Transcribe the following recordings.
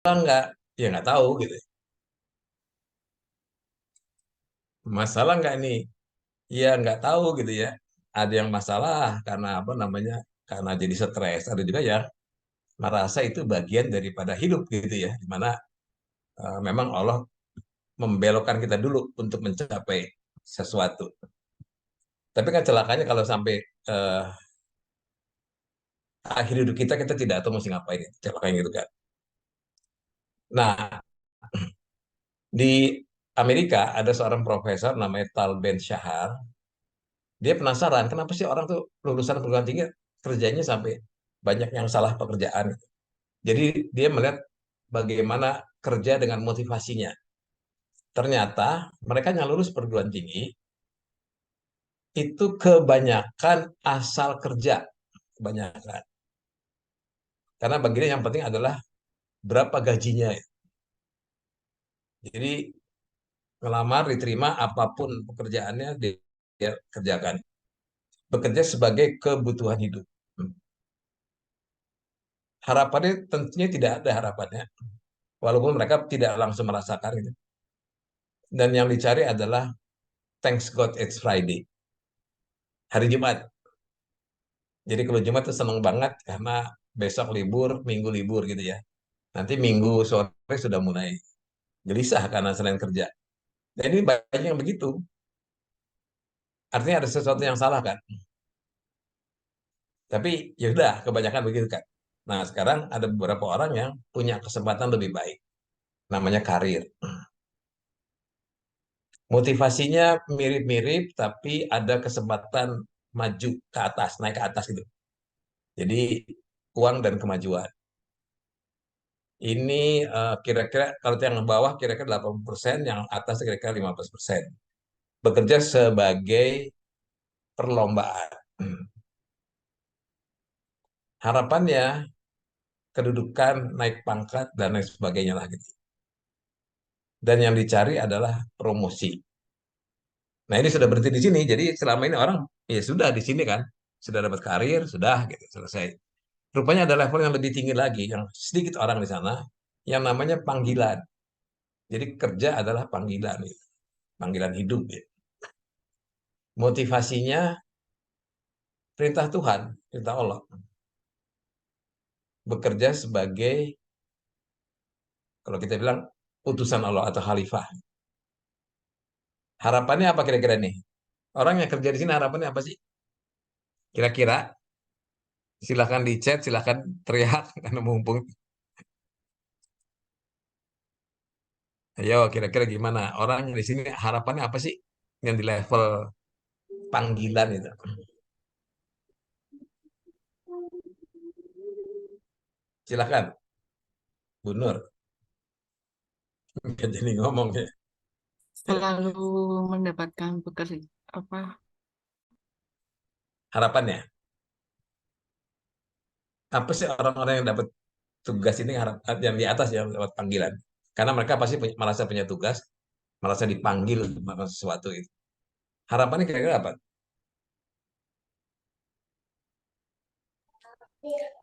nggak? Ya nggak tahu gitu. Masalah nggak nih? Ya nggak tahu gitu ya. Ada yang masalah karena apa namanya? Karena jadi stres. Ada juga yang merasa itu bagian daripada hidup gitu ya. Dimana memang Allah membelokkan kita dulu untuk mencapai sesuatu. Tapi kan celakanya kalau sampai eh, akhir hidup kita tidak tahu mesti ngapain. Celakanya gitu kan. Nah, di Amerika ada seorang profesor namanya Tal Ben Shahar. Dia penasaran, kenapa sih orang tuh lulusan perguruan tinggi kerjanya sampai banyak yang salah pekerjaan. Jadi dia melihat bagaimana kerja dengan motivasinya. Ternyata mereka yang lulus perguruan tinggi itu kebanyakan asal kerja, kebanyakan. Karena baginya yang penting adalah berapa gajinya. Jadi ngelamar, diterima, apapun pekerjaannya dia kerjakan. Bekerja sebagai kebutuhan hidup. Harapannya tentunya tidak ada harapannya, walaupun mereka tidak langsung merasakan gitu. Dan yang dicari adalah thanks God it's Friday, hari Jumat. Jadi kalau Jumat itu seneng banget karena besok libur, Minggu libur gitu ya. Nanti Minggu sore sudah mulai gelisah karena Senin kerja. Dan ini banyak yang begitu. Artinya ada sesuatu yang salah kan. Tapi ya udah, kebanyakan begitu kan. Nah, sekarang ada beberapa orang yang punya kesempatan lebih baik. Namanya karir. Motivasinya mirip-mirip, tapi ada kesempatan maju ke atas, naik ke atas gitu. Jadi uang dan kemajuan. Ini kira-kira kalau yang bawah kira-kira 80%, yang atas kira-kira 15%. Bekerja sebagai perlombaan. Harapannya kedudukan, naik pangkat, dan lain sebagainya lah gitu. Dan yang dicari adalah promosi. Nah ini sudah berhenti di sini, jadi selama ini orang ya sudah di sini kan, sudah dapat karir, sudah gitu, selesai. Rupanya ada level yang lebih tinggi lagi, yang sedikit orang di sana, yang namanya panggilan. Jadi kerja adalah panggilan, gitu. Panggilan hidup. Gitu. Motivasinya perintah Tuhan, perintah Allah. Bekerja sebagai, kalau kita bilang, utusan Allah atau khalifah. Harapannya apa kira-kira nih? Orang yang kerja di sini harapannya apa sih? Kira-kira, silahkan di chat, silahkan teriak, karena mumpung. Ayo, kira-kira gimana? Orang di sini harapannya apa sih? Yang di level panggilan itu. Silahkan, Bu Nur. Nggak jadi ngomong ya. Selalu mendapatkan pekerjaan apa Harapannya, apa sih orang-orang yang dapat tugas ini yang di atas yang lewat panggilan? Karena mereka pasti merasa punya tugas, merasa dipanggil untuk melakukan sesuatu itu. Harapannya kira-kira apa?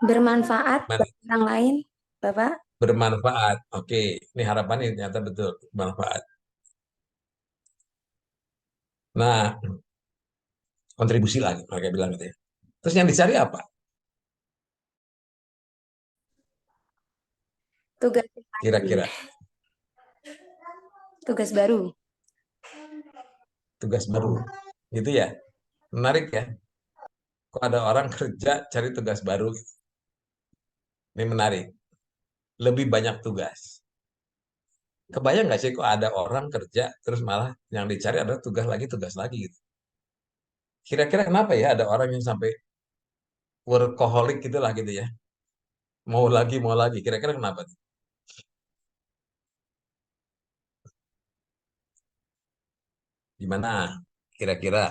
Bermanfaat Man- bagi orang lain, Bapak. Bermanfaat. Oke, ini harapannya ternyata betul bermanfaat. Nah, kontribusi lagi mereka bilang gitu ya. Terus yang dicari apa? Tugas lagi, Kira-kira tugas baru. tugas baru. Gitu ya. Menarik ya. Kok ada orang kerja cari tugas baru? Ini menarik. Lebih banyak tugas. Kebayang nggak sih kok ada orang kerja terus malah yang dicari adalah tugas lagi gitu. Kira-kira kenapa ya ada orang yang sampai workaholic gitulah gitu ya. Mau lagi, mau lagi. Kira-kira kenapa tuh? Gimana? Kira-kira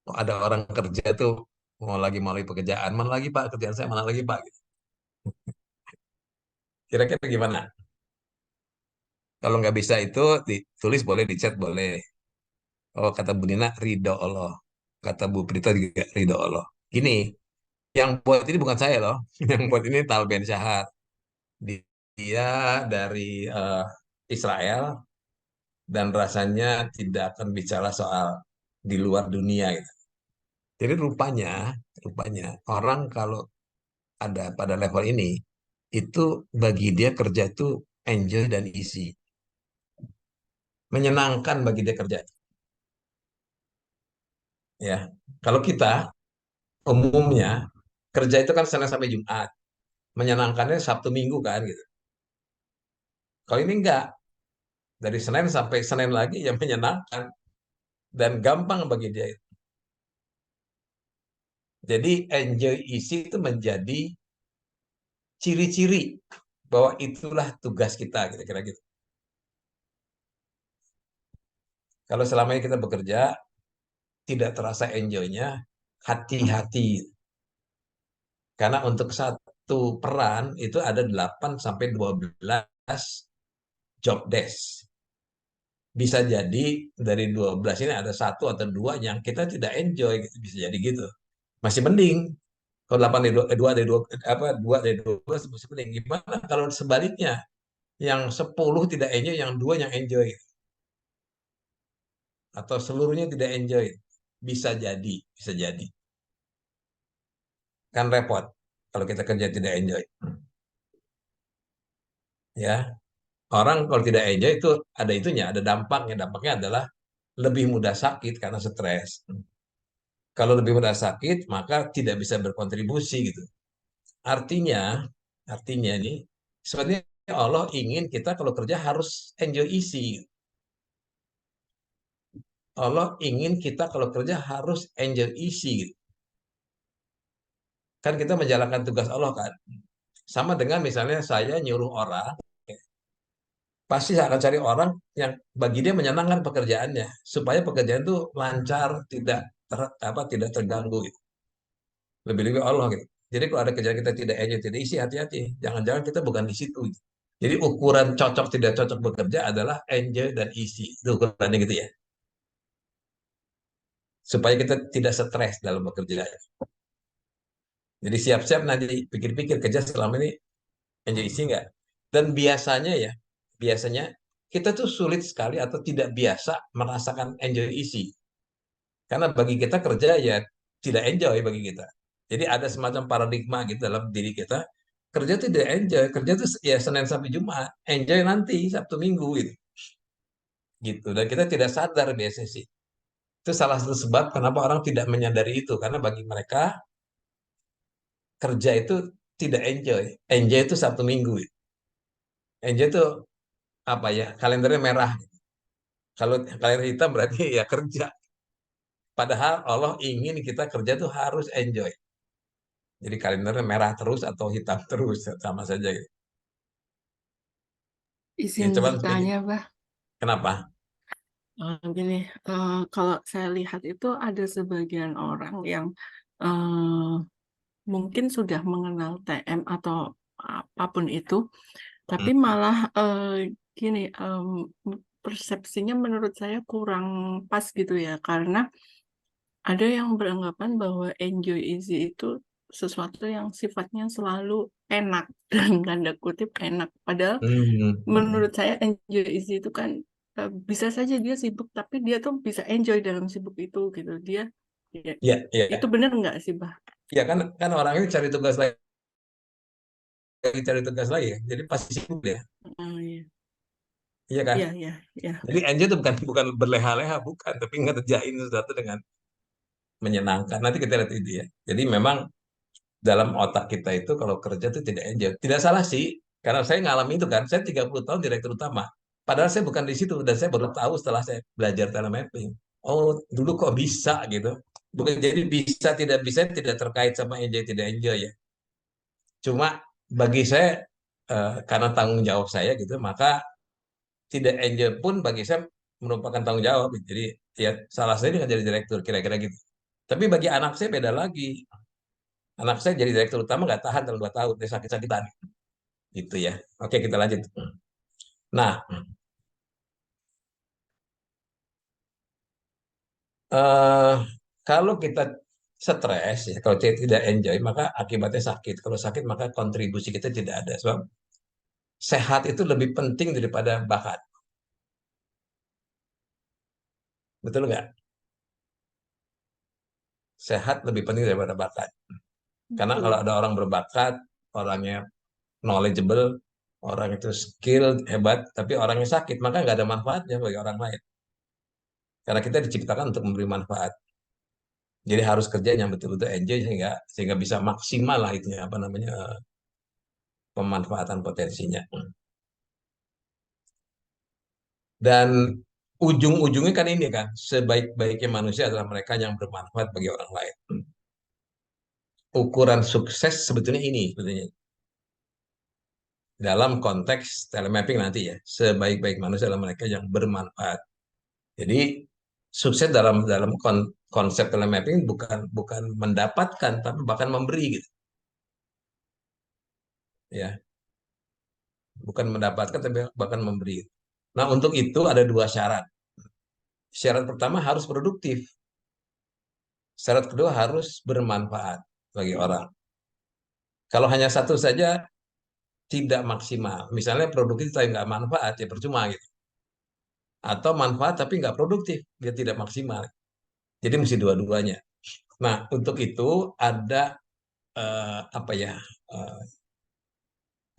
kok ada orang kerja tuh mau lagi pekerjaan. Mana lagi Pak? Kerjaan saya mana lagi Pak? Gitu. Kira-kira gimana? Kalau nggak bisa itu ditulis boleh, di chat boleh. Oh, kata Bu Nina, ridho Allah. Kata Bu Prita juga ridho Allah. Gini, Yang buat ini bukan saya loh. Yang buat ini Tal Ben Shahar. Dia dari Israel dan rasanya tidak akan bicara soal di luar dunia gitu. Jadi rupanya orang kalau ada pada level ini itu bagi dia kerja itu enjoy dan easy, menyenangkan bagi dia kerja. Ya, kalau kita umumnya kerja itu kan Senin sampai Jumat, menyenangkannya Sabtu Minggu kan gitu. Kalau ini enggak, dari Senin sampai Senin lagi yang menyenangkan dan gampang bagi dia. Jadi enjoy easy itu menjadi ciri-ciri bahwa itulah tugas kita kira-kira gitu. Kalau selama ini kita bekerja tidak terasa enjoy-nya, hati-hati. Karena untuk satu peran itu ada 8 sampai 12 job desk. Bisa jadi dari 12 ini ada satu atau dua yang kita tidak enjoy gitu. Bisa jadi gitu. Masih mending. Kalau 8 dari 2, 2 dari 2 apa 2 dari 12 masih mending. Gimana kalau sebaliknya? Yang 10 tidak enjoy, yang dua yang enjoy atau seluruhnya tidak enjoy. Bisa jadi. Kan repot kalau kita kerja tidak enjoy. Ya, orang kalau tidak enjoy itu ada itunya, ada dampaknya. Dampaknya adalah lebih mudah sakit karena stres. Kalau lebih mudah sakit, maka tidak bisa berkontribusi gitu. Artinya, artinya nih, sebenarnya Allah ingin kita kalau kerja harus enjoy isi. Allah ingin kita kalau kerja harus enjoy isi gitu. Kan kita menjalankan tugas Allah kan. Sama dengan misalnya saya nyuruh orang, pasti saya akan cari orang yang bagi dia menyenangkan pekerjaannya supaya pekerjaan itu lancar, tidak terganggu gitu. Lebih-lebih Allah gitu. Jadi kalau ada kerjaan kita tidak enjoy, tidak isi, hati-hati. Jangan-jangan kita bukan di situ gitu. Jadi ukuran cocok tidak cocok bekerja adalah enjoy dan isi. Itu ukurannya gitu ya. Supaya kita tidak stres dalam bekerja. Jadi siap-siap nanti pikir-pikir kerja selama ini enjoy isi nggak? Dan biasanya kita tuh sulit sekali atau tidak biasa merasakan enjoy isi. Karena bagi kita kerja ya tidak enjoy bagi kita. Jadi ada semacam paradigma gitu dalam diri kita. Kerja tuh tidak enjoy. Kerja tuh ya Senin sampai Jumat. Enjoy nanti Sabtu Minggu gitu. Gitu. Dan kita tidak sadar biasanya sih. Itu salah satu sebab kenapa orang tidak menyadari itu. Karena bagi mereka kerja itu tidak enjoy. Enjoy itu Sabtu Minggu gitu. Enjoy itu apa ya? Kalendernya merah. Kalau kalender hitam berarti ya kerja. Padahal Allah ingin kita kerja tuh harus enjoy. Jadi kalendernya merah terus atau hitam terus sama saja gitu. Ya Izin coba bertanya, Bah. kenapa? Gini, kalau saya lihat itu ada sebagian orang yang eh, mungkin sudah mengenal TM atau apapun itu, tapi Hmm. malah gini, persepsinya menurut saya kurang pas gitu ya, karena ada yang beranggapan bahwa enjoy easy itu sesuatu yang sifatnya selalu enak, dalam tanda kutip enak. Padahal Hmm. menurut saya enjoy easy itu kan bisa saja dia sibuk, tapi dia tuh bisa enjoy dalam sibuk itu gitu. Dia ya, Ya, itu ya, benar nggak sih, Bah? ya kan kan orang ini cari tugas lagi ya. Jadi pasti sibuk dia. Oh, iya, Iya kan? iya, iya, iya. Jadi enjoy itu bukan bukan berleha-leha, bukan, tapi ngerjain sesuatu dengan menyenangkan. Nanti kita lihat itu ya. Jadi memang dalam otak kita itu kalau kerja itu tidak enjoy. Tidak salah sih, karena saya ngalami itu kan. Saya 30 tahun direktur utama. Padahal saya bukan di situ dan saya baru tahu setelah saya belajar telemapping. Oh, dulu kok bisa gitu. Bukan jadi bisa tidak terkait sama enjoy tidak enjoy ya. Cuma bagi saya karena tanggung jawab saya gitu, maka tidak enjoy pun bagi saya merupakan tanggung jawab. Jadi ya salah saya dengan jadi direktur kira-kira gitu. Tapi bagi anak saya beda lagi. Anak saya jadi direktur utama nggak tahan dalam 2 tahun, dia sakit-sakitan. Gitu ya. Oke, kita lanjut. Nah, eh, kalau kita stres ya. Kalau kita tidak enjoy, maka akibatnya sakit. Kalau sakit, maka kontribusi kita tidak ada. Sebab sehat itu lebih penting daripada bakat. Betul nggak? Sehat lebih penting daripada bakat. Karena kalau Betul. ada orang berbakat, orangnya knowledgeable, orang itu skill hebat, tapi orangnya sakit, maka nggak ada manfaatnya bagi orang lain. Karena kita diciptakan untuk memberi manfaat. Jadi harus kerja yang betul-betul enjoy sehingga sehingga bisa maksimal lah itu apa namanya pemanfaatan potensinya. Dan ujung-ujungnya kan ini kan, sebaik-baiknya manusia adalah mereka yang bermanfaat bagi orang lain. Ukuran sukses sebetulnya ini sebetulnya dalam konteks telemapping nanti ya, sebaik-baik manusia adalah mereka yang bermanfaat. Jadi sukses dalam dalam konsep telemapping bukan bukan mendapatkan tapi bahkan memberi gitu ya, bukan mendapatkan tapi bahkan memberi. Nah, untuk itu ada dua syarat. Syarat pertama harus produktif. Syarat kedua harus bermanfaat bagi orang. Kalau hanya satu saja tidak maksimal. Misalnya produktif tapi nggak manfaat ya percuma gitu. Atau manfaat tapi nggak produktif, dia tidak maksimal. Jadi mesti dua-duanya. Nah, untuk itu ada apa ya eh,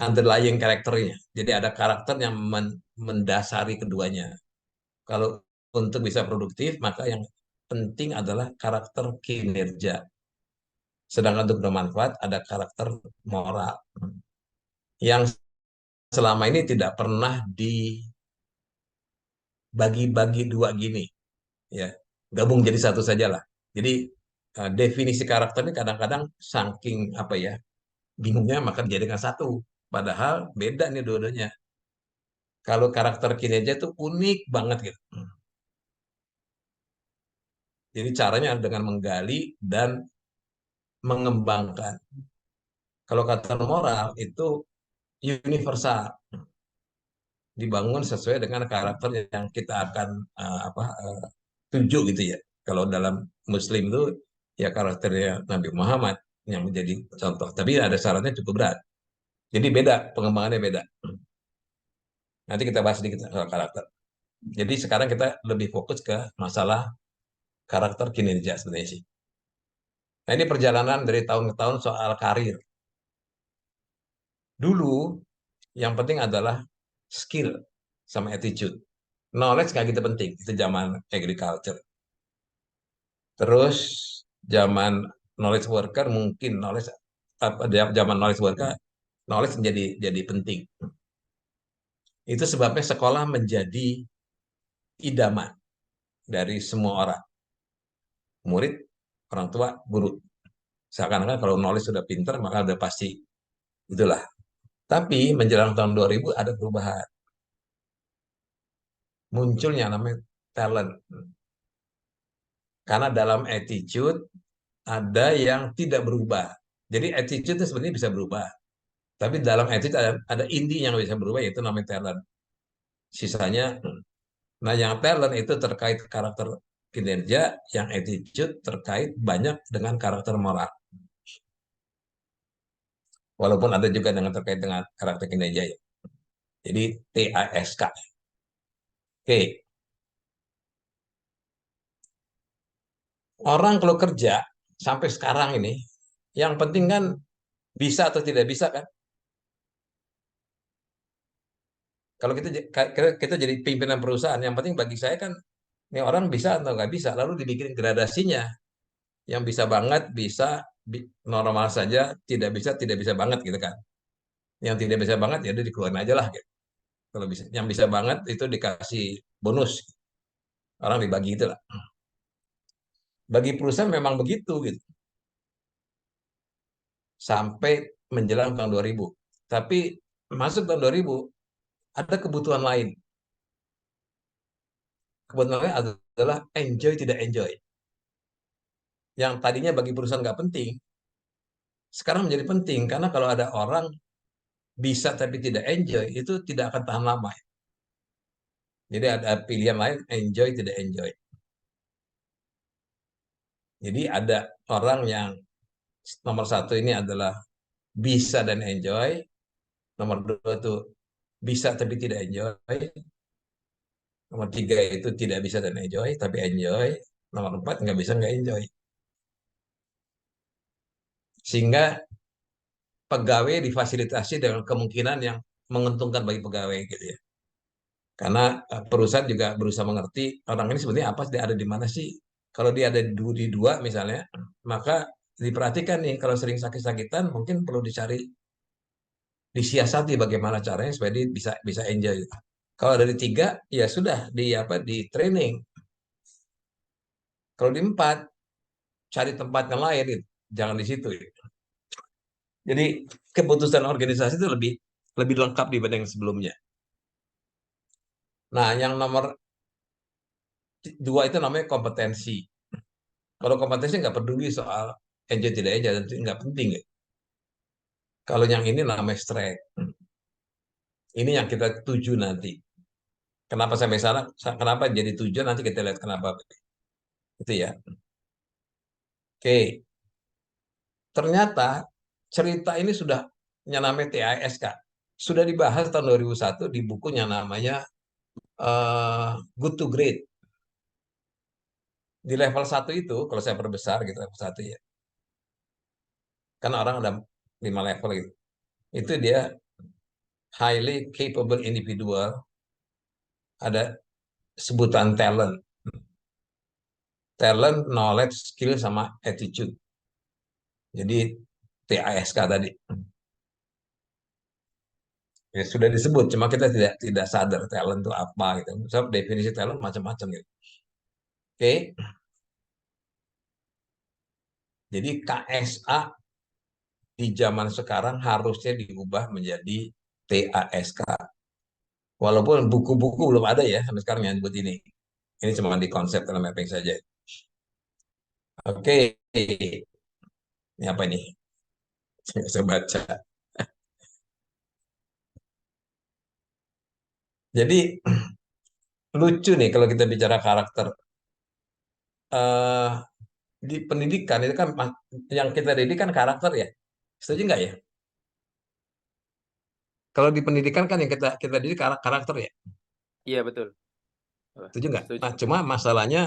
underlying karakternya. Jadi ada karakter yang mendasari keduanya. Kalau untuk bisa produktif, maka yang penting adalah karakter kinerja. Sedangkan untuk bermanfaat ada karakter moral yang selama ini tidak pernah dibagi-bagi dua gini, ya. Gabung jadi satu saja lah. Jadi definisi karakter ini kadang-kadang saking apa ya bingungnya maka dijadikan satu. Padahal beda nih dua-duanya. Kalau karakter kinerja itu unik banget gitu. Jadi caranya dengan menggali dan mengembangkan. Kalau kata moral itu universal, dibangun sesuai dengan karakter yang kita akan tuju gitu ya. Kalau dalam Muslim itu ya karakternya Nabi Muhammad yang menjadi contoh. Tapi ada syaratnya cukup berat. Jadi beda, pengembangannya beda. Nanti kita bahas sedikit soal karakter. Jadi sekarang kita lebih fokus ke masalah karakter kinerja sebenarnya sih. Nah ini perjalanan dari tahun ke tahun soal karir. Dulu yang penting adalah skill sama attitude. Knowledge nggak gitu penting, itu zaman agriculture. Terus zaman knowledge worker mungkin knowledge apa zaman knowledge worker knowledge jadi penting. Itu sebabnya sekolah menjadi idaman dari semua orang, murid, orang tua, guru. Seakan-akan kalau knowledge sudah pinter maka udah pasti itulah. Tapi menjelang tahun 2000 ada perubahan. Munculnya namanya talent. Karena dalam attitude ada yang tidak berubah. Jadi attitude itu sebenarnya bisa berubah. Tapi dalam attitude ada inti yang bisa berubah yaitu namanya talent. Sisanya, nah yang talent itu terkait karakter kinerja, yang attitude terkait banyak dengan karakter moral. Walaupun ada juga dengan terkait dengan karakter kinerja ya. Jadi TASK. Oke, orang kalau kerja sampai sekarang ini, yang penting kan bisa atau tidak bisa kan. Kalau kita jadi pimpinan perusahaan, yang penting bagi saya kan ini orang bisa atau nggak bisa, lalu dibikin gradasinya. Yang bisa banget bisa normal saja, tidak bisa banget gitu kan. Yang tidak bisa banget ya udah dikeluarin aja lah gitu. Kalau bisa, yang bisa banget itu dikasih bonus. Orang dibagi itu lah. Bagi perusahaan memang begitu gitu. Sampai menjelang tahun 2000. Tapi masuk tahun 2000 ada kebutuhan lain. Kebutuhan lain adalah enjoy tidak enjoy. Yang tadinya bagi perusahaan nggak penting, sekarang menjadi penting karena kalau ada orang bisa tapi tidak enjoy itu tidak akan tahan lama. Jadi ada pilihan lain enjoy tidak enjoy. Jadi ada orang yang nomor satu ini adalah bisa dan enjoy, nomor dua itu bisa tapi tidak enjoy, nomor tiga itu tidak bisa dan enjoy tapi enjoy, nomor empat nggak bisa nggak enjoy. Sehingga pegawai difasilitasi dengan kemungkinan yang menguntungkan bagi pegawai gitu ya. Karena perusahaan juga berusaha mengerti orang ini sebenarnya apa sih, ada di mana sih. Kalau dia ada di dua misalnya, maka diperhatikan nih kalau sering sakit-sakitan mungkin perlu dicari, disiasati bagaimana caranya supaya dia bisa bisa enjoy. Kalau dari tiga ya sudah di apa di training. Kalau di empat cari tempat yang lain gitu. Jangan di situ. Gitu. Jadi keputusan organisasi itu lebih lebih lengkap dibanding sebelumnya. Nah, yang nomor dua itu namanya kompetensi. Kalau kompetensi nggak peduli soal enjoy tidak enjoy, itu nggak penting. Ya. Kalau yang ini namanya strength. Ini yang kita tuju nanti. Kenapa sampai sana? Kenapa jadi tujuan? Nanti kita lihat kenapa. Itu ya. Oke. Ternyata cerita ini sudah yang namanya TISK. Sudah dibahas tahun 2001 di bukunya namanya Good to Great. Di level satu itu, kalau saya perbesar gitu, level satu ya. Karena orang ada 5 level gitu. Itu dia highly capable individual, ada sebutan talent. Talent, knowledge, skill, sama attitude. Jadi TISK tadi. Ya, sudah disebut, cuma kita tidak tidak sadar talent itu apa gitu. So, definisi talent macam-macam gitu. Oke, jadi KSA di zaman sekarang harusnya diubah menjadi TASK. Walaupun buku-buku belum ada ya sampai sekarang yang buat ini. Ini cuma di konsep dalam mapping saja. Oke, ini apa ini? Saya baca. Jadi lucu nih kalau kita bicara karakter. eh di pendidikan itu kan yang kita didik kan karakter ya. Setuju nggak ya? Kalau di pendidikan kan yang kita kita didik karakter ya. Iya betul. Setuju nggak? Setuju. Nah, cuma masalahnya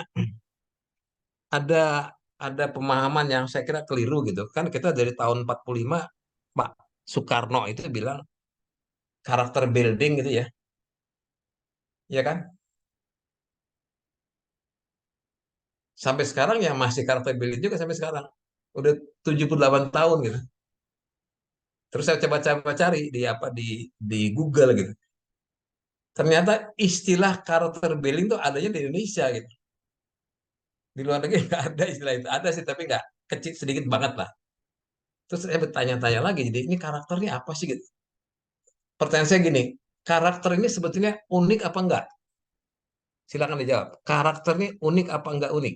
ada ada pemahaman yang saya kira keliru gitu. Kan kita dari tahun 45 Pak Soekarno itu bilang karakter building gitu ya. Iya kan? Sampai sekarang ya masih karakter building juga sampai sekarang. Udah 78 tahun gitu. Terus saya coba-coba cari di apa di Google gitu. Ternyata istilah karakter building tuh adanya di Indonesia gitu. Di luar negeri nggak ada istilah itu. Ada sih tapi nggak kecil sedikit banget lah. Terus saya bertanya-tanya lagi, jadi ini karakternya apa sih gitu? Pertanyaan saya gini, karakter ini sebetulnya unik apa enggak? Silakan dijawab. Karakter ini unik apa enggak unik?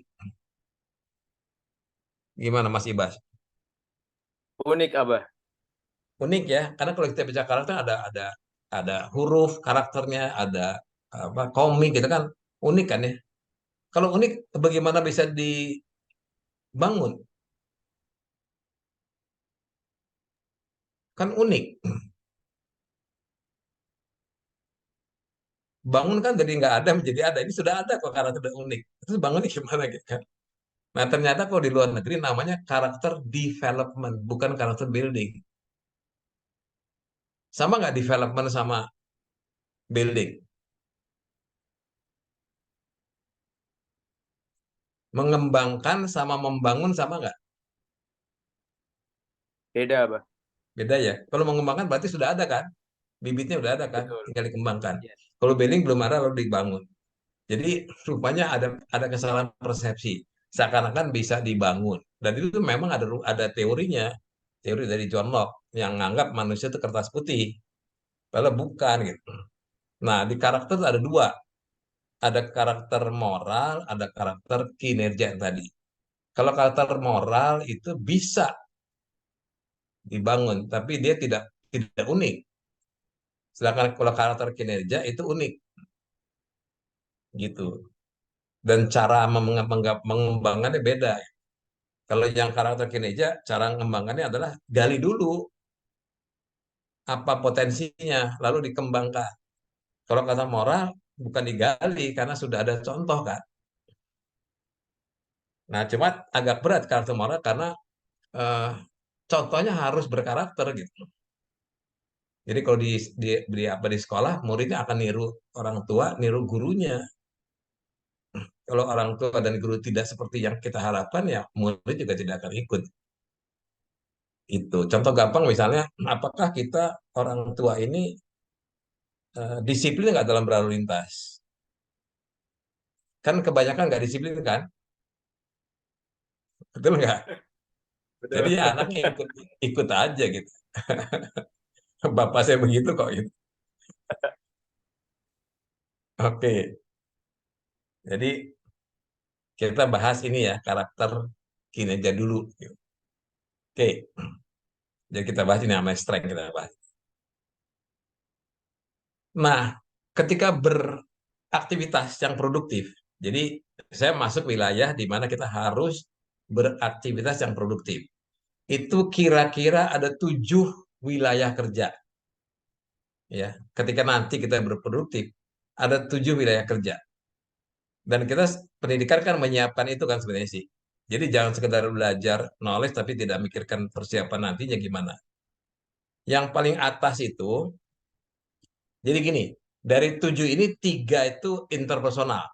Gimana Mas Ibas? Unik Abah. Unik ya, karena kalau kita bicara karakter ada huruf karakternya, ada apa komik gitu kan, unik kan ya. Kalau unik, bagaimana bisa dibangun? Kan unik. Bangun kan jadi nggak ada menjadi ada. Ini sudah ada kok karakter udah unik. Terus bangunnya gimana gitu kan? Nah ternyata kalau di luar negeri namanya karakter development, bukan karakter building. Sama nggak development sama building? Mengembangkan sama membangun sama nggak? Beda Abah. Beda ya. Kalau mengembangkan berarti sudah ada kan? Bibitnya udah ada kan? Betul. Tinggal dikembangkan. Iya. Kalau building belum ada lalu dibangun. Jadi rupanya ada kesalahan persepsi. Seakan-akan bisa dibangun. Dan itu memang ada teorinya. Teori dari John Locke yang menganggap manusia itu kertas putih. Padahal bukan gitu. Nah, di karakter ada dua. Ada karakter moral, ada karakter kinerja yang tadi. Kalau karakter moral itu bisa dibangun, tapi dia tidak unik. Sedangkan kalau karakter kinerja itu unik, gitu. Dan cara mengembangkannya beda. Kalau yang karakter kinerja, cara mengembangkannya adalah gali dulu apa potensinya, lalu dikembangkan. Kalau kata moral, bukan digali karena sudah ada contoh kan. Nah, cuma agak berat karakter moral karena eh, contohnya harus berkarakter gitu. Jadi kalau di sekolah, muridnya akan niru orang tua, niru gurunya. Kalau orang tua dan guru tidak seperti yang kita harapkan, ya murid juga tidak akan ikut. Itu contoh gampang misalnya, apakah kita orang tua ini disiplin nggak dalam berlalu lintas? Kan kebanyakan nggak disiplin kan, betul nggak? Jadi Betul. ya anaknya ikut ikut aja gitu. Bapak saya begitu kok gitu. Oke, jadi kita bahas ini ya karakter kinerja dulu. Oke, jadi kita bahas ini namanya strength kita bahas. Nah, ketika beraktivitas yang produktif, jadi saya masuk wilayah di mana kita harus beraktivitas yang produktif. Itu kira-kira ada 7 wilayah kerja. Ya, ketika nanti kita berproduktif, ada 7 wilayah kerja. Dan kita pendidikan kan menyiapkan itu kan sebenarnya sih. Jadi jangan sekedar belajar knowledge tapi tidak mikirkan persiapan nantinya gimana. Yang paling atas itu, jadi gini, dari 7 ini 3 itu interpersonal.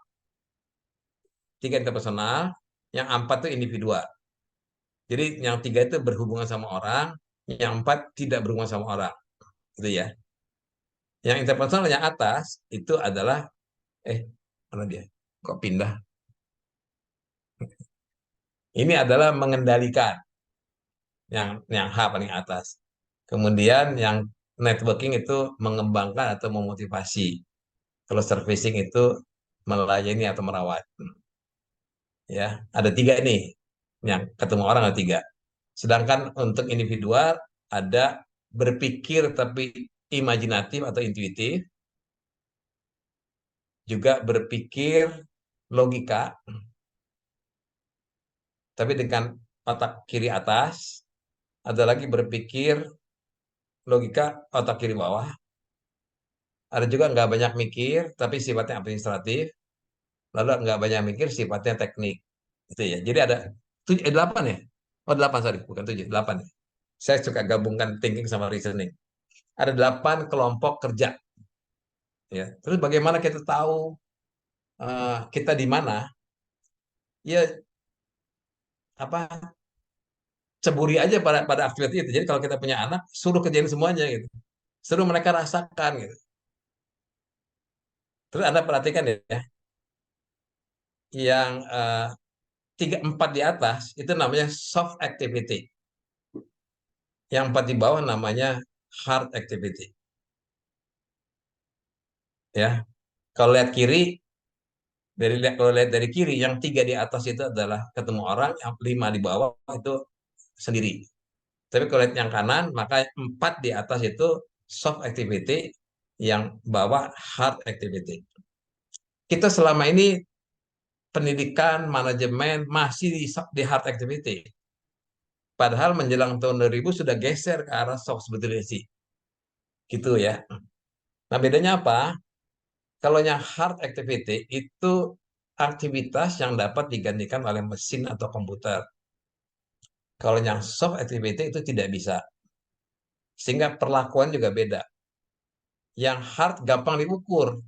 3 interpersonal, yang 4 itu individual. Jadi yang 3 itu berhubungan sama orang, yang 4 tidak berhubungan sama orang. Gitu ya. Yang interpersonal yang atas itu adalah, mana dia? Kok pindah? Ini adalah mengendalikan. Yang H paling atas. Kemudian yang networking itu mengembangkan atau memotivasi. Kalau servicing itu melayani atau merawat. Ya, ada 3 nih. Yang ketemu orang ada 3. Sedangkan untuk individual ada berpikir tapi imajinatif atau intuitif, juga berpikir logika, tapi dengan otak kiri atas, ada lagi berpikir logika otak kiri bawah, ada juga nggak banyak mikir tapi sifatnya administratif, lalu nggak banyak mikir sifatnya teknik. Itu ya. Jadi ada 8 ya? Oh 8, sorry, bukan 7, 8 ya. Saya suka gabungkan thinking sama reasoning. Ada 8 kelompok kerja. Ya. Terus bagaimana kita tahu kita di mana? Ya apa ceburi aja pada aktivitas itu. Jadi kalau kita punya anak, suruh kerjain semuanya gitu. Suruh mereka rasakan gitu. Terus Anda perhatikan ya, yang 3 4 di atas itu namanya soft activity. Yang 4 di bawah namanya hard activity. Ya, kalau lihat kiri, kalau lihat dari kiri, yang 3 di atas itu adalah ketemu orang, yang 5 di bawah itu sendiri. Tapi kalau lihat yang kanan, maka 4 di atas itu soft activity, yang bawah hard activity. Kita selama ini pendidikan, manajemen masih di hard activity. Padahal menjelang tahun 2000 sudah geser ke arah soft sebetulnya sih. Gitu ya. Nah bedanya apa? Kalau yang hard activity itu aktivitas yang dapat digantikan oleh mesin atau komputer. Kalau yang soft activity itu tidak bisa. Sehingga perlakuan juga beda. Yang hard gampang diukur,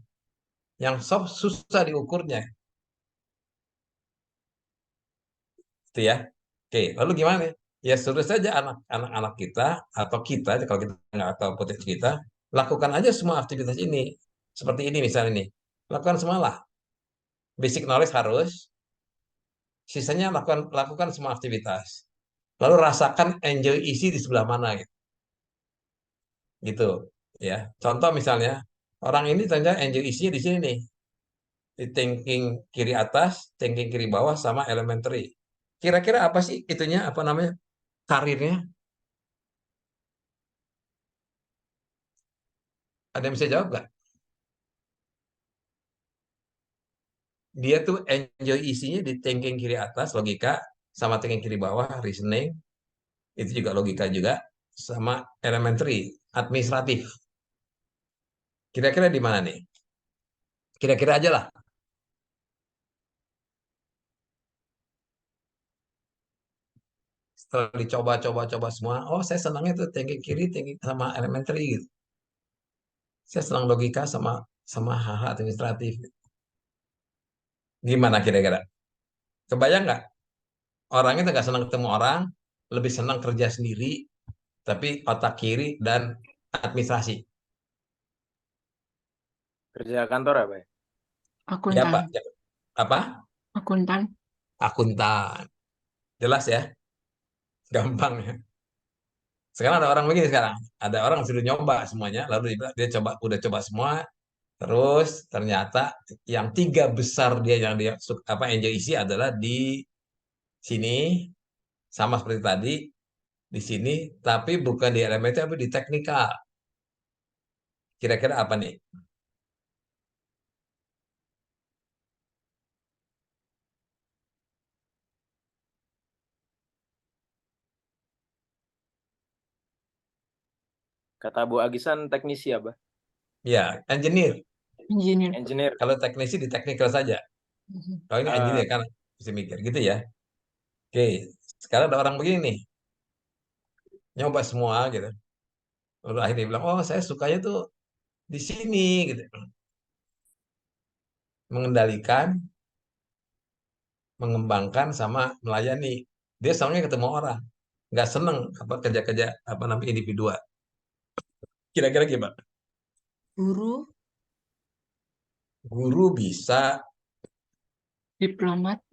yang soft susah diukurnya. Itu ya. Oke, lalu gimana? Ya suruh saja anak-anak kita atau kita, kalau kita nggak tahu potensi kita, lakukan aja semua aktivitas ini. Seperti ini misalnya nih. Lakukan semualah. Basic knowledge harus, sisanya lakukan semua aktivitas. Lalu rasakan enjoy isi di sebelah mana gitu. Gitu ya. Contoh misalnya, orang ini ternyata enjoy isinya di sini nih. Di thinking kiri atas, thinking kiri bawah sama elementary. Kira-kira apa sih itunya, apa namanya? Karirnya? Ada yang bisa jawab nggak? Dia tuh enjoy isinya di thinking kiri atas, logika. sama thinking kiri bawah, reasoning, itu juga logika juga, sama elementary, administratif. Kira-kira di mana nih? Kira-kira aja lah. Setelah dicoba-coba semua, oh saya senangnya tuh thinking kiri, thinking sama elementary gitu. Saya senang logika sama sama hal-hal administratif. Gimana kira-kira? Kebayang nggak? Orang itu nggak senang ketemu orang, lebih senang kerja sendiri, tapi otak kiri dan administrasi. Kerja kantor apa ya? Ya Akuntan. Pak, ya. Apa? Akuntan. Akuntan. Jelas ya, gampang ya. Sekarang ada orang begini sekarang. Ada orang sudah nyoba semuanya, lalu dia udah coba semua, terus ternyata yang tiga besar dia apa enjoy isi adalah di sini sama seperti tadi di sini, tapi bukan di elemen tapi di teknikal. Kira-kira apa nih? Kata Bu Agisan teknisi apa? Ya, engineer. Engineer. Engineer. Kalau teknisi di teknikal saja. Kalau ini Ah, engineer kan bisa mikir gitu ya. Oke, sekarang ada orang begini nih, nyoba semua gitu. Lalu akhirnya bilang, oh saya sukanya tuh di sini gitu. Mengendalikan, mengembangkan sama melayani. Dia senangnya ketemu orang, nggak seneng apa kerja-kerja apa namanya individual. Kira-kira gimana? Guru, Guru bisa Diplomat.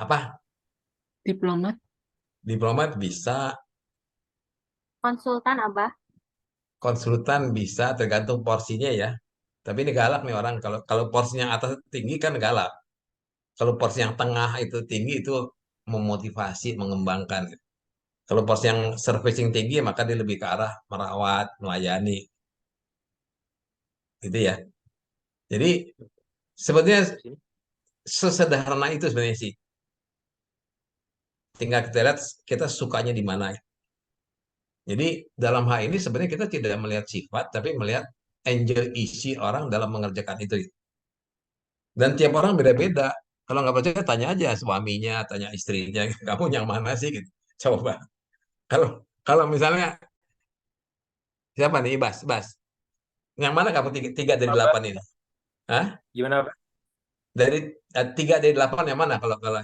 apa? Diplomat. Diplomat bisa, konsultan Abah, konsultan bisa, tergantung porsinya ya. Tapi ini galak nih orang. Kalau kalau porsinya atas tinggi kan galak. Kalau porsi yang tengah itu tinggi itu memotivasi, mengembangkan. Kalau porsi yang servicing tinggi maka dia lebih ke arah merawat, melayani, gitu ya. Jadi sebetulnya di sini. sesederhana itu sebenarnya sih. Tinggal kita lihat kita sukanya di mana. Jadi dalam hal ini sebenarnya kita tidak melihat sifat, tapi melihat enjoy isi orang dalam mengerjakan itu. Dan tiap orang beda-beda. Kalau nggak percaya tanya aja suaminya, tanya istrinya, kamu yang mana sih? Gitu. Coba. Kalau kalau misalnya siapa nih Bas? Bas. Yang mana kamu tiga dari Apa? delapan ini? Hah? Gimana, Pak? Dari tiga dari delapan yang mana kalau kalau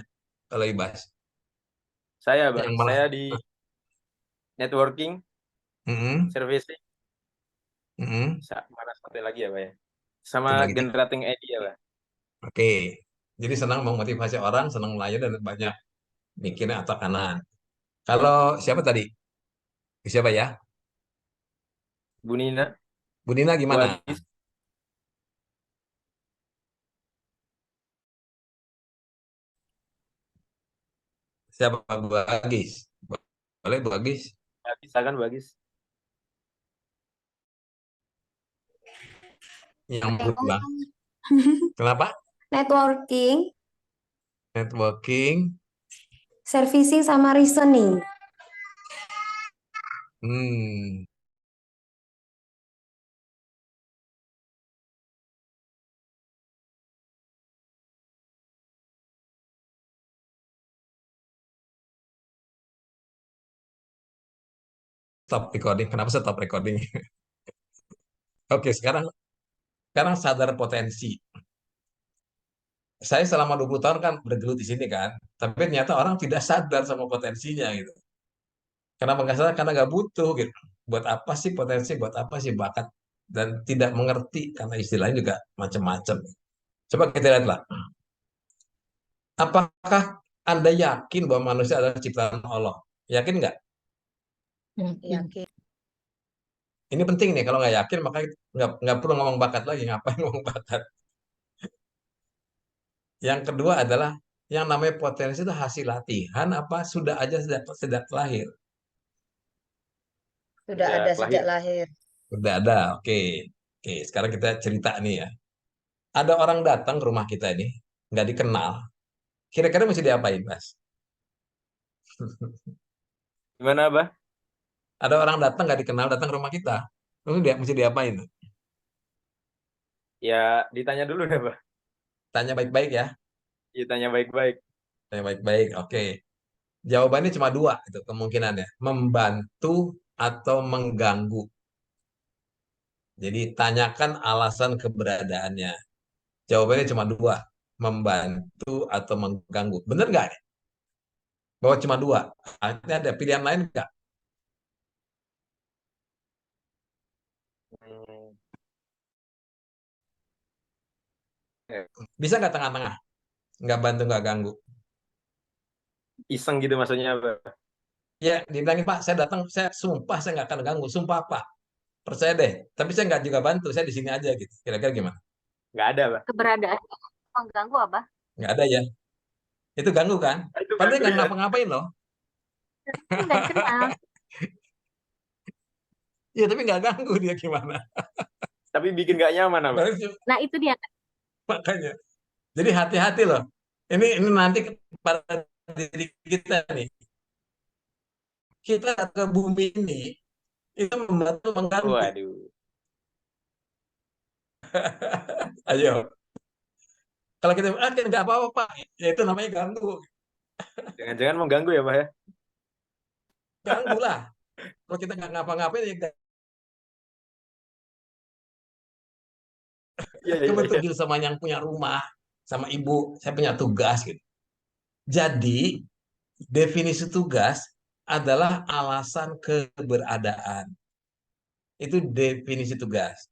kalau Ibas? Saya, Pak. Yang mana? Saya di networking, Mm-mm, servicing, mm-mm. mana satu lagi ya, Pak ya? Sama Itu lagi tiga. generating idea, Pak. Oke. Jadi senang memotivasi orang, senang melayani dan banyak mikirnya atau kanan. Kalau siapa tadi? Siapa ya? Bu Nina, Bu Nina Bu gimana? Agis, Siapa Bu Agis? Boleh Bu Agis? silakan Bu Agis. Yang berulang. Kenapa? networking, Networking. servicing sama reasoning. Hmm. Stop recording. Kenapa stop recording? Oke, sekarang sekarang sadar potensi. Saya selama 20 tahun kan bergelut di sini kan, tapi ternyata orang tidak sadar sama potensinya gitu. Kenapa nggak sadar? Karena nggak butuh gitu. Buat apa sih potensi? Buat apa sih bakat? Dan tidak mengerti karena istilahnya juga macam-macam. Coba kita lihatlah. Apakah Anda yakin bahwa manusia adalah ciptaan Allah? Yakin nggak? Yakin. Yakin. Ini penting nih. Kalau nggak yakin, maka nggak perlu ngomong bakat lagi. Ngapain ngomong bakat? Yang kedua adalah yang namanya potensi itu hasil latihan apa sudah aja sejak lahir? Sudah ada Sejak sejak lahir. lahir. Sudah ada. Oke. Oke, sekarang kita cerita nih ya. Ada orang datang ke rumah kita ini, nggak dikenal. Kira-kira mesti diapain, Mas? Gimana, Abah? Ada orang datang nggak dikenal datang ke rumah kita, terus dia mesti diapain? Ya, ditanya dulu deh, Abah. Tanya baik-baik ya, Ditanya baik-baik. tanya baik-baik. Oke, jawabannya cuma dua itu kemungkinannya, membantu atau mengganggu. Jadi tanyakan alasan keberadaannya. Jawabannya cuma dua, membantu atau mengganggu. Bener nggak? Bahwa cuma dua. Artinya ada pilihan lain nggak? Hmm, Bisa nggak tengah-tengah? Nggak bantu, nggak ganggu. iseng gitu maksudnya, Abah. Ya, dibilangin Pak, saya datang, saya sumpah saya nggak akan ganggu. Sumpah Pak, percaya deh. Tapi saya nggak juga bantu, saya di sini aja gitu. Kira-kira gimana? Nggak ada, Abah. Keberadaan mengganggu apa? Nggak ada ya. Itu ganggu kan? Ah, itu Padahal dia ganggu nggak ya. ngapa-ngapain loh. Kan nggak dikenal. Iya, tapi nggak ganggu dia gimana? Tapi bikin nggak nyaman, Abah. Nah itu dia. Makanya. Jadi hati-hati loh. Ini nanti pada diri kita nih. Kita ke bumi ini itu membantu mengganggu. Waduh. Ayo. Kalau kita nggak apa-apa Pak, ya itu namanya ganggu. Jangan-jangan mengganggu ya, Pak ya? Ganggu lah. Kalau kita nggak ngapa-ngapain ya Iya, iya, iya. kebetulan sama yang punya rumah, sama ibu, saya punya tugas gitu. Jadi definisi tugas adalah alasan keberadaan. Itu definisi tugas.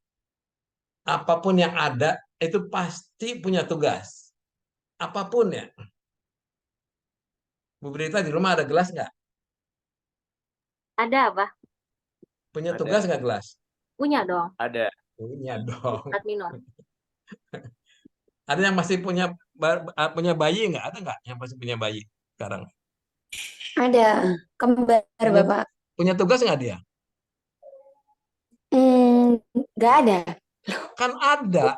Apapun yang ada itu pasti punya tugas. Apapun ya. Bu Berita di rumah ada gelas nggak? Ada apa? Punya Ada, tugas nggak gelas? Punya dong. ada. Punya dong. Buat minum. Ada yang masih punya bayi nggak? Ada nggak yang masih punya bayi sekarang? Ada kembar Punya, Bapak. punya tugas nggak dia? Nggak ada. Kan ada.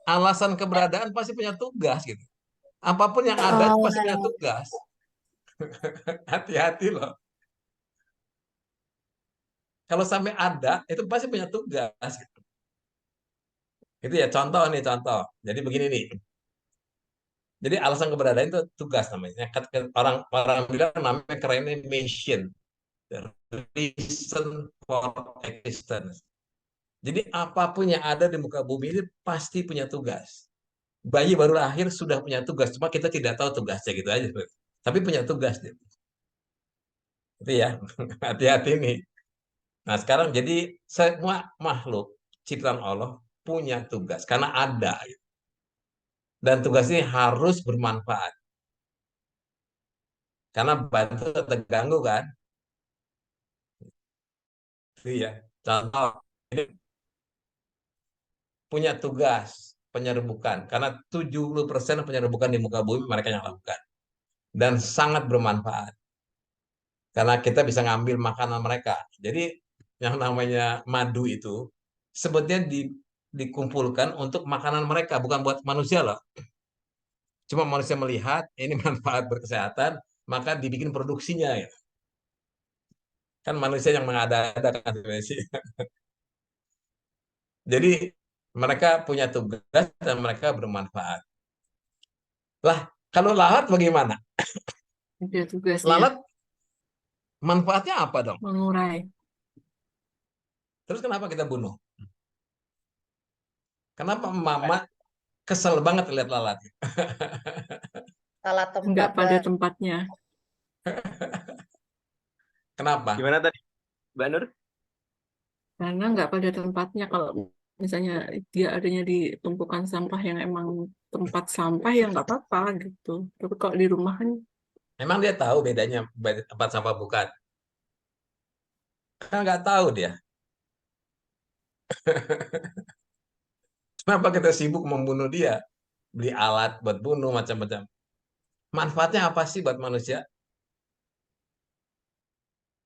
Alasan keberadaan pasti punya tugas gitu. Apapun yang ada itu Oh, pasti punya tugas. Hati-hati loh. Kalau sampai ada, itu pasti punya tugas. Gitu. Itu ya contoh nih contoh. Jadi begini nih. Jadi alasan keberadaan itu tugas namanya. Orang orang bilang namanya kerennya mission, the reason for existence. Jadi apapun yang ada di muka bumi ini pasti punya tugas. Bayi baru lahir sudah punya tugas, cuma kita tidak tahu tugasnya gitu aja. Tapi punya tugas dia. Itu ya, hati-hati nih. Nah sekarang jadi semua makhluk ciptaan Allah punya tugas karena ada. Dan tugas ini harus bermanfaat. Karena bantu terganggu kan. Iya. Contoh, ini punya tugas penyerbukan. Karena 70% penyerbukan di muka bumi mereka yang lakukan. Dan sangat bermanfaat. Karena kita bisa ngambil makanan mereka. Jadi yang namanya madu itu sebetulnya dikumpulkan untuk makanan mereka, bukan buat manusia loh. Cuma manusia melihat ini manfaat berkesehatan, maka dibikin produksinya. Ya. Kan manusia yang mengada-ada kan. Jadi mereka punya tugas dan mereka bermanfaat. Lah, kalau lalat bagaimana? Ada tugasnya Lalat manfaatnya apa dong? mengurai. Terus kenapa kita bunuh? Kenapa mama kesel banget lihat lalat? salah Nggak tempat, pada Bang. tempatnya. Kenapa? Gimana tadi, Mbak Nur? Karena nggak pada tempatnya. Kalau misalnya dia adanya di tumpukan sampah yang emang tempat sampah ya nggak apa-apa gitu. Tapi kalau di rumah kan Emang dia tahu bedanya tempat sampah bukan? Kan nggak tahu dia. Kenapa kita sibuk membunuh dia? Beli alat buat bunuh macam-macam. Manfaatnya apa sih buat manusia?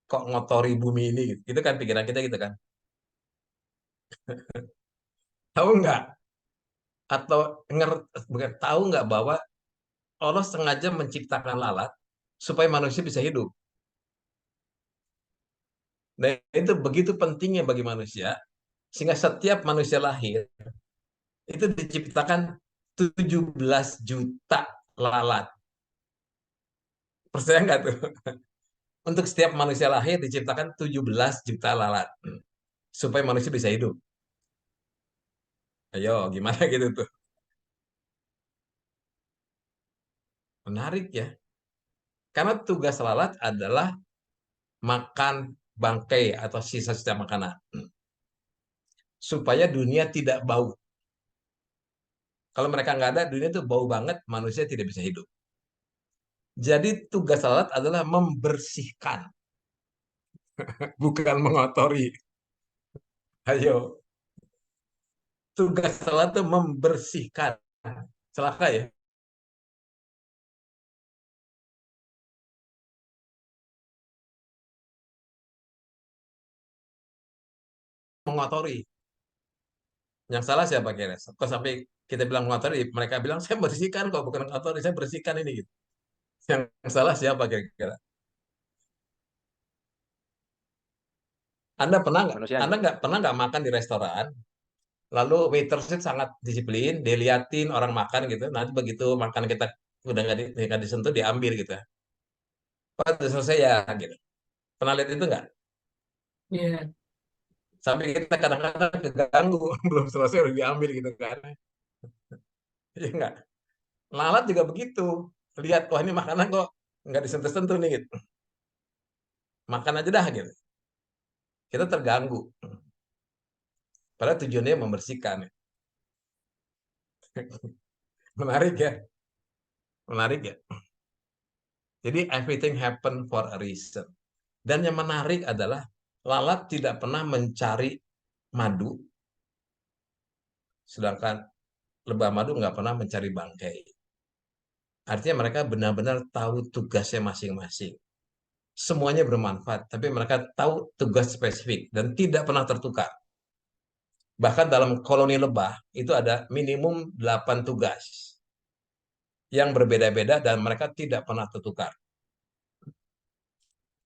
Kok ngotori bumi ini? Gitu. Itu kan pikiran kita gitu kan. Tahu nggak? Atau bukan tahu nggak bahwa Allah sengaja menciptakan lalat supaya manusia bisa hidup. Dan itu begitu pentingnya bagi manusia, sehingga setiap manusia lahir itu diciptakan 17 juta lalat. Percaya nggak tuh? Untuk setiap manusia lahir diciptakan 17 juta lalat. Supaya manusia bisa hidup. Ayo, gimana gitu tuh? Menarik ya. Karena tugas lalat adalah makan bangkai atau sisa-sisa makanan. Supaya dunia tidak bau. Kalau mereka nggak ada, dunia itu bau banget, manusia tidak bisa hidup. Jadi tugas lalat adalah membersihkan, bukan mengotori. Ayo, tugas lalat itu membersihkan. Celaka ya, mengotori. Yang salah siapa kira? Kok sampai kita bilang mengotori, mereka bilang saya bersihkan kok, bukan mengotori, saya bersihkan ini gitu. Yang salah siapa kira-kira? Anda pernah nggak? Manusianya. Anda nggak makan di restoran, lalu waitersnya sangat disiplin, dia liatin orang makan gitu. Nanti begitu makan kita udah nggak disentuh, diambil gitu. Pak, udah selesai ya gitu. Pernah lihat itu nggak? Iya. Sampai kita kadang-kadang keganggu, belum selesai udah diambil gitu kan. Iya nggak? Lalat juga begitu. Lihat, wah ini makanan kok nggak disentuh-sentuh nih gitu. Makan aja dah gitu. Kita terganggu. Padahal tujuannya membersihkan. Menarik ya, menarik ya. Jadi everything happen for a reason. Dan yang menarik adalah lalat tidak pernah mencari madu, sedangkan lebah madu nggak pernah mencari bangkai. Artinya mereka benar-benar tahu tugasnya masing-masing. Semuanya bermanfaat, tapi mereka tahu tugas spesifik dan tidak pernah tertukar. Bahkan dalam koloni lebah itu ada minimum 8 tugas yang berbeda-beda dan mereka tidak pernah tertukar.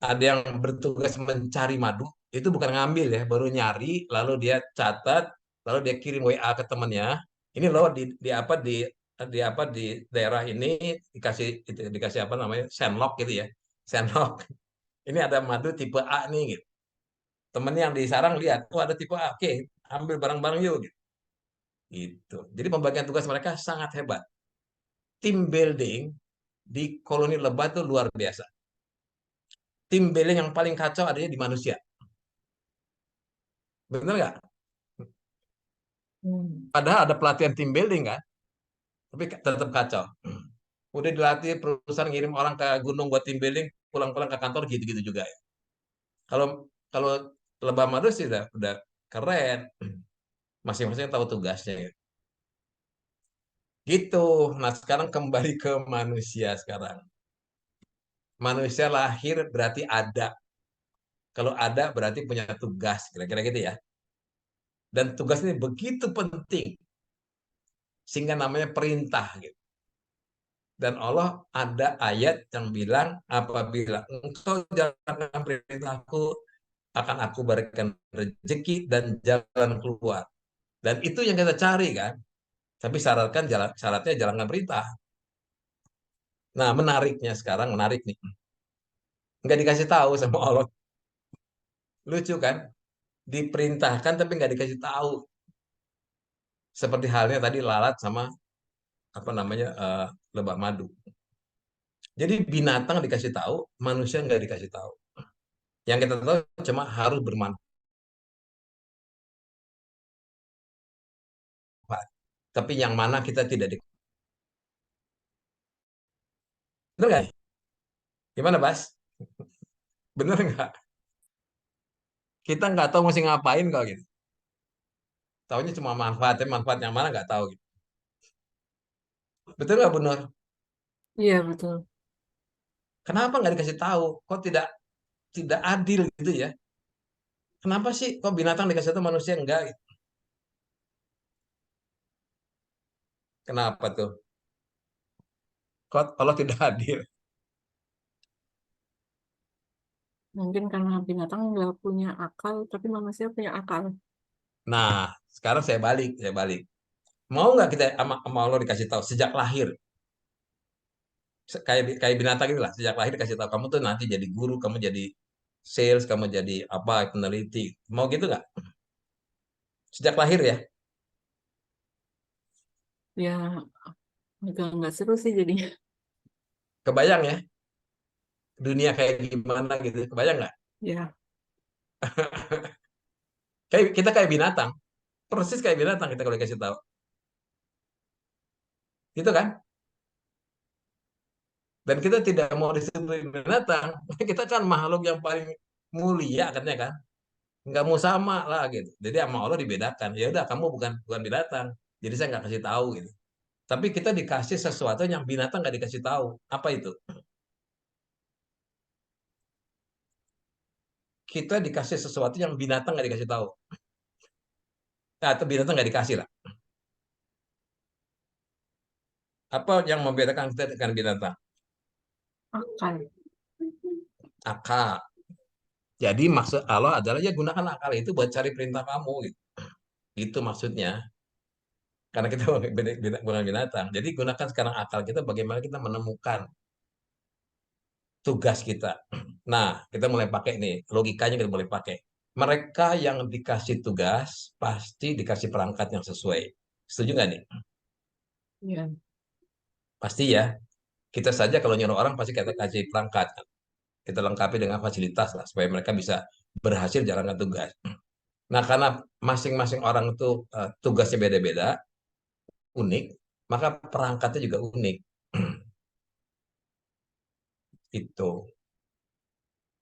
Ada yang bertugas mencari madu, itu bukan ngambil ya, baru nyari, lalu dia catat, lalu dia kirim WA ke temannya. Ini loh di daerah ini dikasih apa namanya sendlok gitu ya, sendlok. Ini ada madu tipe A nih gitu. Temennya yang di sarang lihat, oh ada tipe A, oke, ambil barang-barang yuk gitu. Gitu. Jadi pembagian tugas mereka sangat hebat. Team building di koloni lebah itu luar biasa. Tim building yang paling kacau adanya di manusia. Benar nggak? Padahal ada pelatihan team building kan, tapi tetap kacau. Udah dilatih perusahaan ngirim orang ke gunung buat team building, pulang-pulang ke kantor gitu-gitu juga ya. Kalau kalau lebah madu sih udah keren, masing-masing tahu tugasnya ya. Gitu. Nah sekarang kembali ke manusia sekarang. Manusia lahir berarti ada. Kalau ada berarti punya tugas, kira-kira gitu ya. Dan tugas ini begitu penting sehingga namanya perintah gitu. Dan Allah ada ayat yang bilang apabila engkau jalankan perintahku akan aku berikan rezeki dan jalan keluar. Dan itu yang kita cari kan. Tapi syaratnya jalankan perintah. Nah menariknya sekarang menarik nih. Nggak dikasih tahu sama Allah. Lucu kan? Diperintahkan tapi nggak dikasih tahu. Seperti halnya tadi lalat sama apa namanya lebah madu. Jadi binatang dikasih tahu, manusia nggak dikasih tahu. Yang kita tahu cuma harus bermanfaat. Tapi yang mana kita tidak di. Bener nggak? Gimana, Bas? Bener nggak? Kita nggak tahu mesti ngapain kok gitu. Taunya cuma manfaat, tapi manfaat yang mana nggak tahu gitu. Betul nggak benar? Iya, betul. Kenapa nggak dikasih tahu? Kok tidak tidak adil gitu ya? Kenapa sih kok binatang dikasih tahu manusia enggak? Gitu? Kenapa tuh? Kok kalau tidak adil? Mungkin karena binatang nggak punya akal, tapi manusia punya akal. Nah, sekarang saya balik. Mau nggak kita sama Allah dikasih tahu sejak lahir? Kayak kayak binatang gitu lah, sejak lahir dikasih tahu kamu tuh nanti jadi guru, kamu jadi sales, kamu jadi apa, peneliti. Mau gitu nggak? Sejak lahir ya. Ya, agak nggak seru sih jadinya. Kebayang ya, dunia kayak gimana gitu. Kebayang nggak? Ya, Kayak kita kayak binatang, persis kayak binatang kita kalau dikasih tahu. Gitu kan? Dan kita tidak mau disebut binatang. Kita kan makhluk yang paling mulia katanya kan. Nggak mau sama lah gitu. Jadi sama Allah dibedakan. Ya udah kamu bukan bukan binatang. Jadi saya nggak kasih tahu gitu. Tapi kita dikasih sesuatu yang binatang nggak dikasih tahu. Apa itu? Kita dikasih sesuatu yang binatang nggak dikasih tahu. Nah, atau binatang nggak dikasih lah. Apa yang membedakan kita dengan binatang? akal. Akal. Jadi maksud Allah adalah ya gunakan akal itu buat cari perintah kamu gitu. Itu maksudnya. Karena kita bukan binatang. Jadi gunakan sekarang akal kita bagaimana kita menemukan tugas kita. Nah, kita mulai pakai nih, logikanya kita mulai pakai. Mereka yang dikasih tugas pasti dikasih perangkat yang sesuai. Setuju nggak nih? Ya, Pasti ya. Kita saja kalau nyuruh orang pasti kita kasih perangkat. Kita lengkapi dengan fasilitas lah supaya mereka bisa berhasil jalankan tugas. Nah, karena masing-masing orang itu tugasnya beda-beda, unik, maka perangkatnya juga unik. Itu.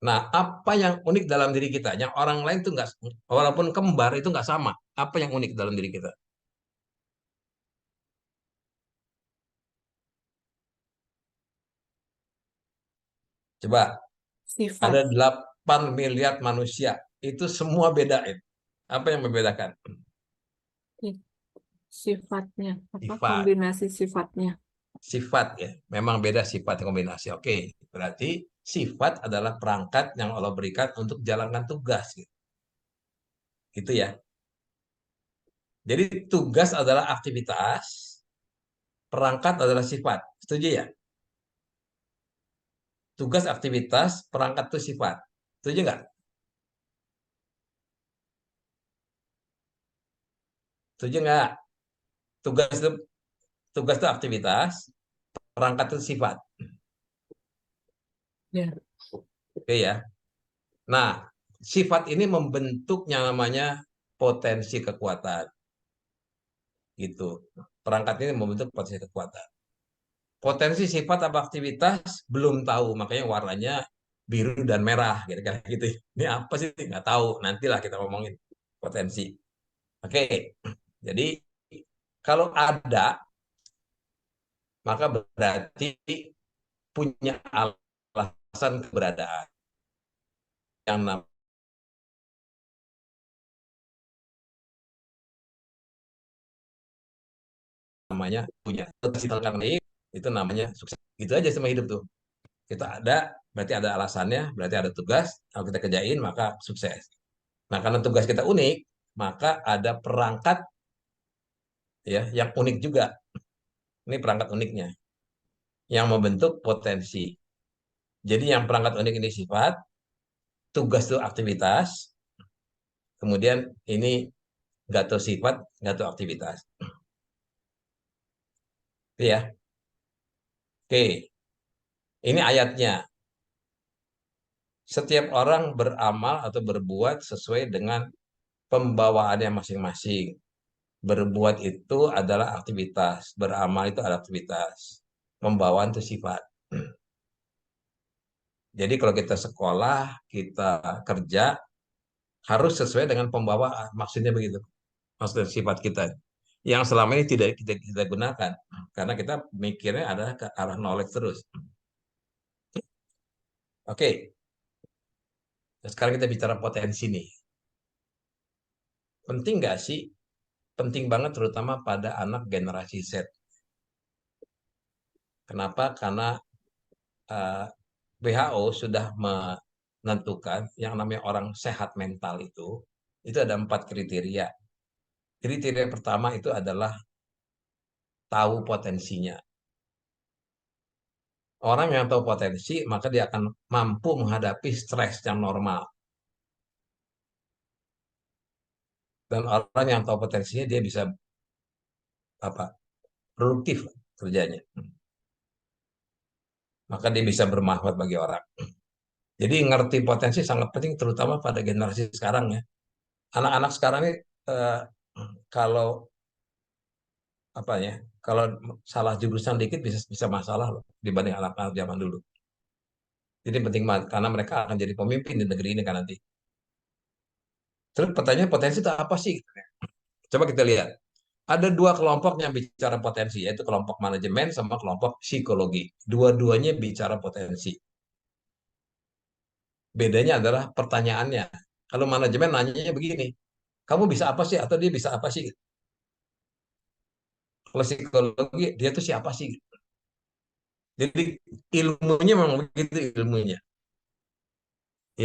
Nah, apa yang unik dalam diri kita? Yang orang lain tuh nggak, walaupun kembar itu nggak sama. Apa yang unik dalam diri kita? Coba, ada sifat. 8 miliar manusia. Itu semua bedain. Apa yang membedakan? Si- Sifatnya, apa Sifat. kombinasi sifatnya. Sifat ya. Memang beda sifat kombinasi. Oke, berarti sifat adalah perangkat yang Allah berikan untuk jalankan tugas. Gitu ya. Jadi tugas adalah aktivitas, perangkat adalah sifat. Setuju ya? Tugas aktivitas, perangkat itu sifat. Setuju nggak? Setuju nggak? Tugas itu tugas itu aktivitas, perangkat itu sifat. Ya, Oke ya. Nah, sifat ini membentuk yang namanya potensi kekuatan. Gitu. Perangkat ini membentuk potensi kekuatan. Potensi sifat apa aktivitas belum tahu, makanya warnanya biru dan merah gitu kan gitu. Ini apa sih? Nggak tahu. Nantilah kita ngomongin potensi. Oke. Jadi kalau ada maka berarti punya alasan keberadaan yang namanya punya. Misalkan itu namanya sukses. Itu aja sama hidup tuh. Kita ada, berarti ada alasannya, berarti ada tugas. Kalau kita kerjain, maka sukses. Nah, karena tugas kita unik, maka ada perangkat ya yang unik juga. Ini perangkat uniknya yang membentuk potensi. Jadi yang perangkat unik ini sifat, tugas itu aktivitas, kemudian ini nggak tahu sifat, nggak tahu aktivitas. Itu ya. Oke, ini ayatnya. Setiap orang beramal atau berbuat sesuai dengan pembawaannya masing-masing. Berbuat itu adalah aktivitas, beramal itu adalah aktivitas. Pembawaan itu sifat. Jadi kalau kita sekolah, kita kerja, harus sesuai dengan pembawaan. Maksudnya begitu. Maksudnya sifat kita. Yang selama ini tidak kita gunakan. Karena kita mikirnya adalah ke arah knowledge terus. Oke, sekarang kita bicara potensi nih. Penting nggak sih? Penting banget terutama pada anak generasi Z. Kenapa? Karena WHO sudah menentukan yang namanya orang sehat mental itu ada 4 kriteria. Kriteria pertama itu adalah tahu potensinya. Orang yang tahu potensi, maka dia akan mampu menghadapi stres yang normal. Dan orang yang tahu potensinya, dia bisa apa produktif kerjanya. Maka dia bisa bermanfaat bagi orang. Jadi ngerti potensi sangat penting, terutama pada generasi sekarang ya. Anak-anak sekarang ini eh, kalau apa ya, kalau salah jurusan dikit bisa bisa masalah loh dibanding anak-anak zaman dulu. Jadi penting banget karena mereka akan jadi pemimpin di negeri ini kan nanti. Terus pertanyaan potensi itu apa sih? Coba kita lihat. Ada dua kelompok yang bicara potensi, yaitu kelompok manajemen sama kelompok psikologi. Dua-duanya bicara potensi. Bedanya adalah pertanyaannya. Kalau manajemen nanyanya begini, kamu bisa apa sih? Atau dia bisa apa sih? Kalau psikologi, dia tuh siapa sih? Jadi ilmunya memang begitu ilmunya.